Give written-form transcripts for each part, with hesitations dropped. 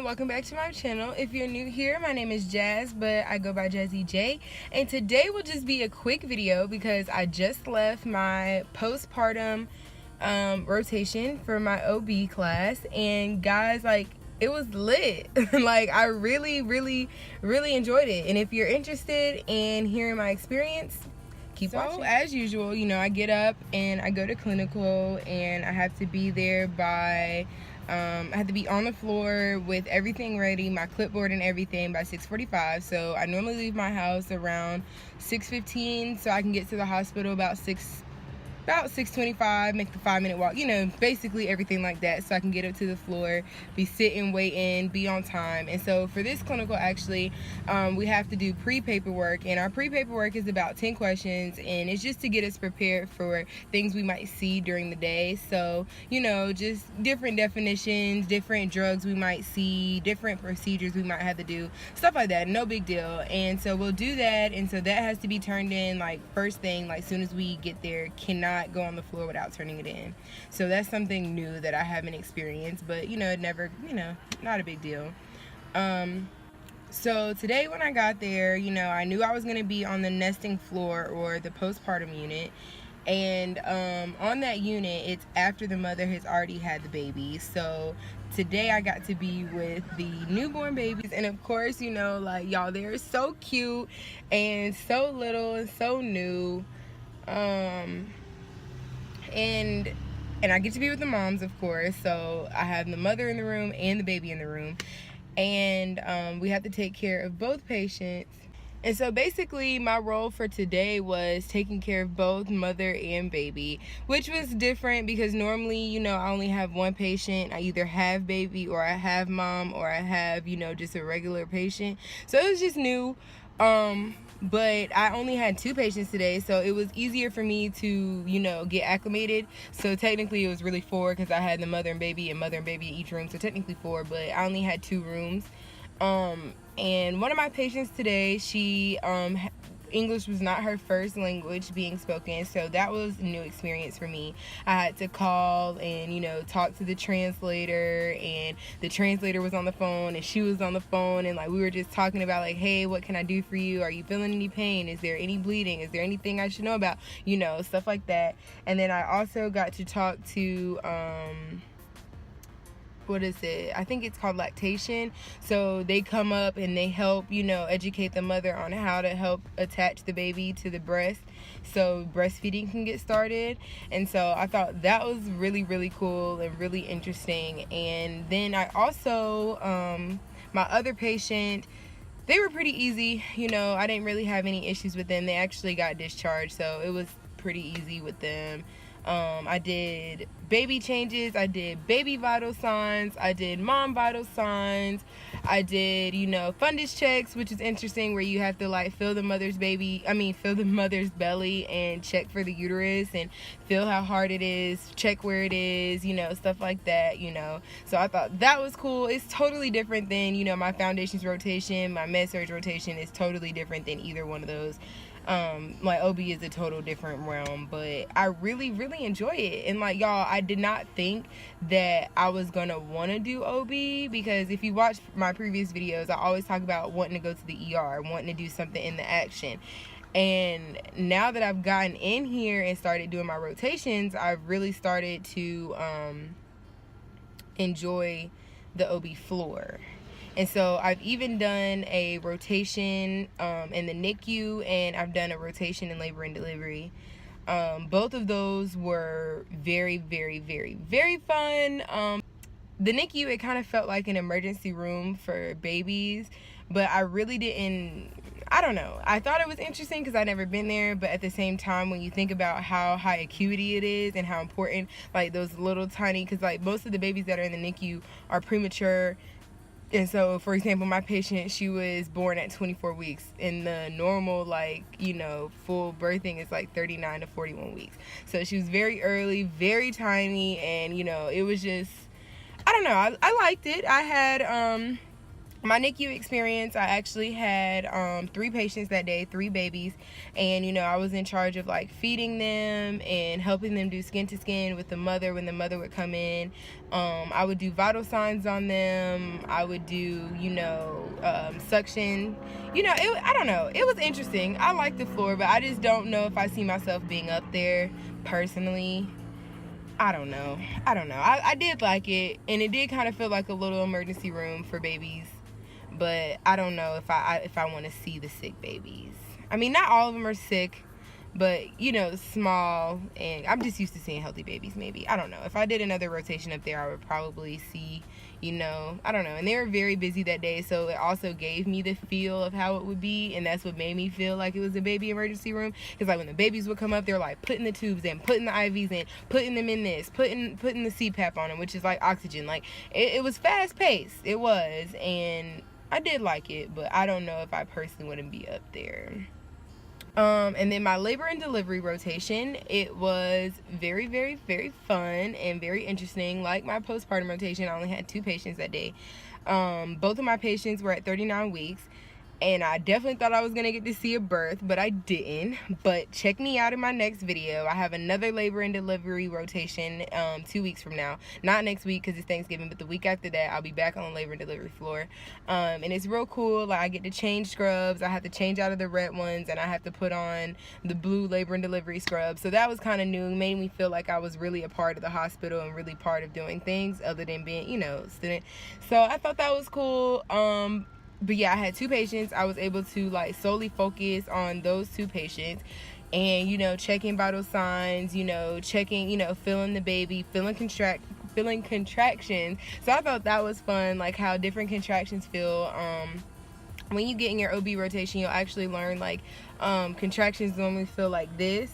welcome back to my channel. If you're new here, my name is Jazz, but I go by JassyJ, and today will just be a quick video because I just left my postpartum rotation for my OB class, and guys, like, it was lit. Like, I really enjoyed it. And if you're interested in hearing my experience, keep watching. As usual, you know, I get up and I go to clinical, and I have to be there by I have to be on the floor with everything ready, my clipboard and everything, by 6:45. So I normally leave my house around 6:15 so I can get to the hospital about 6:25, make the 5-minute walk, you know, basically everything like that, so I can get up to the floor, be sitting, waiting, be on time. And so for this clinical, actually, we have to do pre-paperwork, and our pre-paperwork is about 10 questions, and it's just to get us prepared for things we might see during the day. So, you know, just different definitions, different drugs we might see, different procedures we might have to do, stuff like that. No big deal. And so we'll do that, and so that has to be turned in like first thing, like soon as we get there. Cannot go on the floor without turning it in. So that's something new that I haven't experienced, but you know, it never, you know, not a big deal. So today when I got there, you know, I knew I was going to be on the nesting floor, or the postpartum unit. And on that unit, it's after the mother has already had the baby. So today I got to be with the newborn babies, and of course, you know, like, y'all, they're so cute and so little and so new. And I get to be with the moms, of course. So I have the mother in the room and the baby in the room, and we have to take care of both patients. And so basically my role for today was taking care of both mother and baby, which was different because normally, you know, I only have one patient. I either have baby, or I have mom, or I have, you know, just a regular patient. So it was just new. But I only had 2 patients today, so it was easier for me to, you know, get acclimated. So technically it was really 4 because I had the mother and baby in each room, so technically 4, but I only had 2 rooms. And one of my patients today, she English was not her first language being spoken, so that was a new experience for me. I had to call and, you know, talk to the translator, and the translator was on the phone and she was on the phone, and like we were just talking about, like, hey, what can I do for you? Are you feeling any pain? Is there any bleeding? Is there anything I should know about? You know, stuff like that. And then I also got to talk to what is it? I think it's called lactation. So they come up and they help, you know, educate the mother on how to help attach the baby to the breast so breastfeeding can get started. And so I thought that was really cool and really interesting. And then I also, my other patient, they were pretty easy. You know, I didn't really have any issues with them. They actually got discharged, so it was pretty easy with them. I did baby changes, I did baby vital signs, I did mom vital signs, I did, you know, fundus checks, which is interesting, where you have to like feel the mother's belly and check for the uterus and feel how hard it is, check where it is, you know, stuff like that, you know. So I thought that was cool. It's totally different than, you know, my foundations rotation, my med surg rotation is totally different than either one of those. My OB is a total different realm, but I really enjoy it. And like, y'all, I did not think that I was gonna want to do OB, because if you watch my previous videos, I always talk about wanting to go to the ER, wanting to do something in the action. And now that I've gotten in here and started doing my rotations, I've really started to enjoy the OB floor. And so I've even done a rotation in the Nicu, and I've done a rotation in labor and delivery. Both of those were very fun. The Nicu, it kind of felt like an emergency room for babies, but I really didn't, I don't know. I thought it was interesting because I'd never been there, but at the same time, when you think about how high acuity it is and how important, like, those little tiny, because like most of the babies that are in the Nicu are premature. And so, for example, my patient, she was born at 24 weeks, and the normal, like, you know, full birthing is like 39 to 41 weeks. So she was very early, very tiny, and, you know, it was just, I don't know, I liked it. I had my NICU experience, I actually had 3 patients that day, 3 babies, and I was in charge of like feeding them and helping them do skin to skin with the mother when the mother would come in. I would do vital signs on them. I would do suction. I don't know, it was interesting. I liked the floor, but I just don't know if I see myself being up there personally. I don't know. I did like it, and it did kind of feel like a little emergency room for babies, but I don't know if I want to see the sick babies. I mean, not all of them are sick, but small, and I'm just used to seeing healthy babies. Maybe, I don't know, if I did another rotation up there, I would probably see, I don't know. And they were very busy that day, so it also gave me the feel of how it would be, and that's what made me feel like it was a baby emergency room. Because like when the babies would come up, they're like putting the tubes in, putting the IVs in, putting them in this, putting the CPAP on them, which is like oxygen. Like it was fast paced. It was, and I did like it, but I don't know if I personally wouldn't be up there. And then my labor and delivery rotation, it was very, very, very fun and very interesting. Like my postpartum rotation, I only had 2 patients that day. Both of my patients were at 39 weeks. And I definitely thought I was going to get to see a birth, but I didn't. But check me out in my next video. I have another labor and delivery rotation 2 weeks from now. Not next week because it's Thanksgiving, but the week after that, I'll be back on the labor and delivery floor. And it's real cool. Like, I get to change scrubs. I have to change out of the red ones, and I have to put on the blue labor and delivery scrubs. So that was kind of new. It made me feel like I was really a part of the hospital and really part of doing things other than being, student. So I thought that was cool. But yeah, I had 2 patients. I was able to like solely focus on those 2 patients, and checking vital signs, checking, feeling the baby, feeling contractions. So I thought that was fun, like how different contractions feel. When you get in your OB rotation, you'll actually learn like contractions normally feel like this,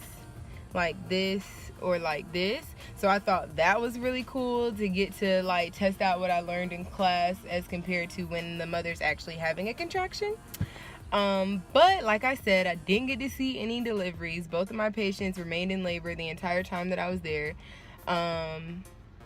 or like this. So I thought that was really cool to get to like test out what I learned in class as compared to when the mother's actually having a contraction. But like I said, I didn't get to see any deliveries. Both of my patients remained in labor the entire time that I was there.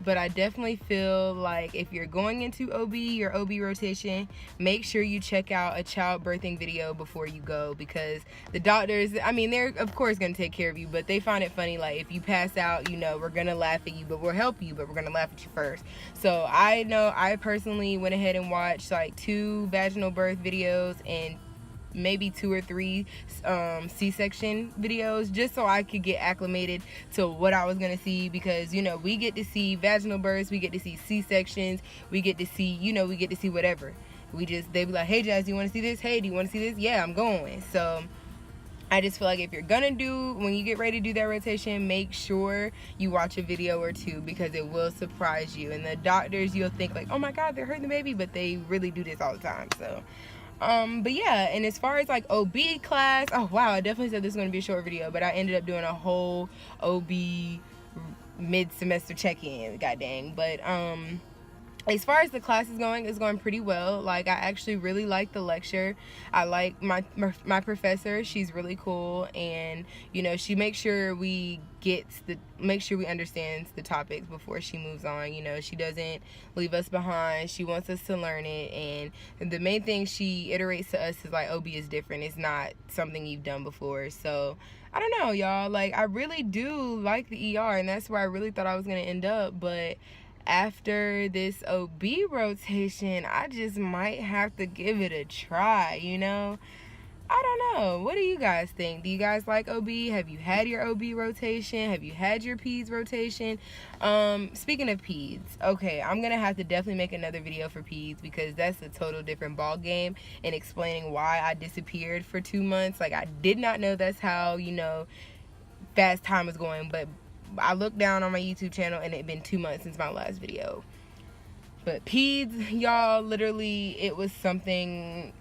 But I definitely feel like if you're going into OB, your OB rotation, make sure you check out a childbirthing video before you go, because the doctors, I mean, they're of course going to take care of you, but they find it funny, like if you pass out, we're going to laugh at you, but we'll help you, but we're going to laugh at you first. So I know I personally went ahead and watched like 2 vaginal birth videos and maybe 2 or 3 C-section videos, just so I could get acclimated to what I was gonna see, because we get to see vaginal births, we get to see C-sections, we get to see whatever. They be like, hey Jazz, you want to see this? Hey, do you want to see this? Yeah, I'm going. So I just feel like if you're gonna when you get ready to do that rotation, make sure you watch a video or 2, because it will surprise you. And the doctors, you'll think like, oh my god, they're hurting the baby, but they really do this all the time. So but yeah, and as far as like OB class, oh wow, I definitely said this was going to be a short video, but I ended up doing a whole OB mid-semester check-in, god dang. But as far as the class is going, it's going pretty well. Like, I actually really like the lecture. I like my professor. She's really cool, and she makes sure we understand the topics before she moves on. She doesn't leave us behind. She wants us to learn it, and the main thing she iterates to us is like, OB is different. It's not something you've done before. So I don't know, y'all. Like, I really do like the ER, and that's where I really thought I was gonna end up, but after this OB rotation, I just might have to give it a try, I don't know. What do you guys think? Do you guys like OB? Have you had your OB rotation? Have you had your peds rotation? Speaking of peds, okay, I'm gonna have to definitely make another video for peds, because that's a total different ball game, and explaining why I disappeared for 2 months. Like, I did not know that's how, fast time was going, but I looked down on my YouTube channel and it had been 2 months since my last video. But peds, y'all, literally, it was some things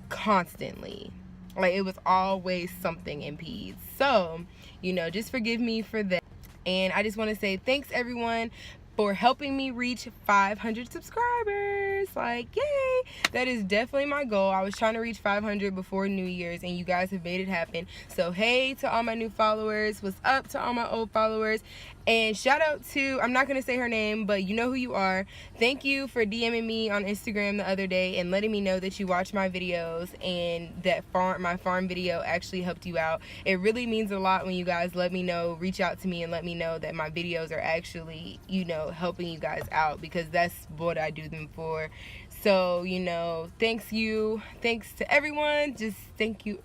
constantly. Like, it was always something in peds. So, just forgive me for that. And I just want to say thanks, everyone, for helping me reach 500 subscribers. Like, yay! That is definitely my goal. I was trying to reach 500 before New Year's, and you guys have made it happen. So hey to all my new followers, what's up to all my old followers, And shout out to, I'm not going to say her name, but you know who you are. Thank you for DMing me on Instagram the other day and letting me know that you watch my videos and that my farm video actually helped you out. It really means a lot when you guys let me know, reach out to me and let me know that my videos are actually, you know, helping you guys out, because that's what I do them for. So, you know, thanks to everyone. Just thank you,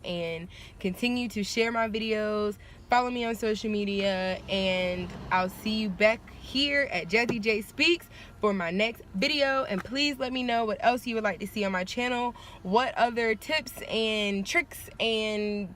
and continue to share my videos, follow me on social media, and I'll see you back here at JassyJ Speaks for my next video. And please let me know what else you would like to see on my channel, what other tips and tricks and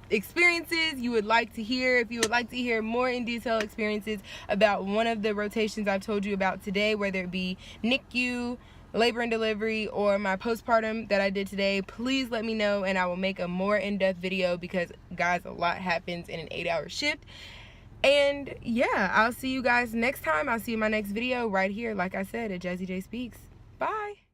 experiences you would like to hear. If you would like to hear more in detail experiences about one of the rotations I've told you about today, whether it be NICU, labor and delivery, or my postpartum that I did today, please let me know and I will make a more in-depth video, because guys, a lot happens in an 8-hour shift. And yeah, I'll see you guys next time. I'll see you in my next video right here, like I said, at JassyJ Speaks. Bye.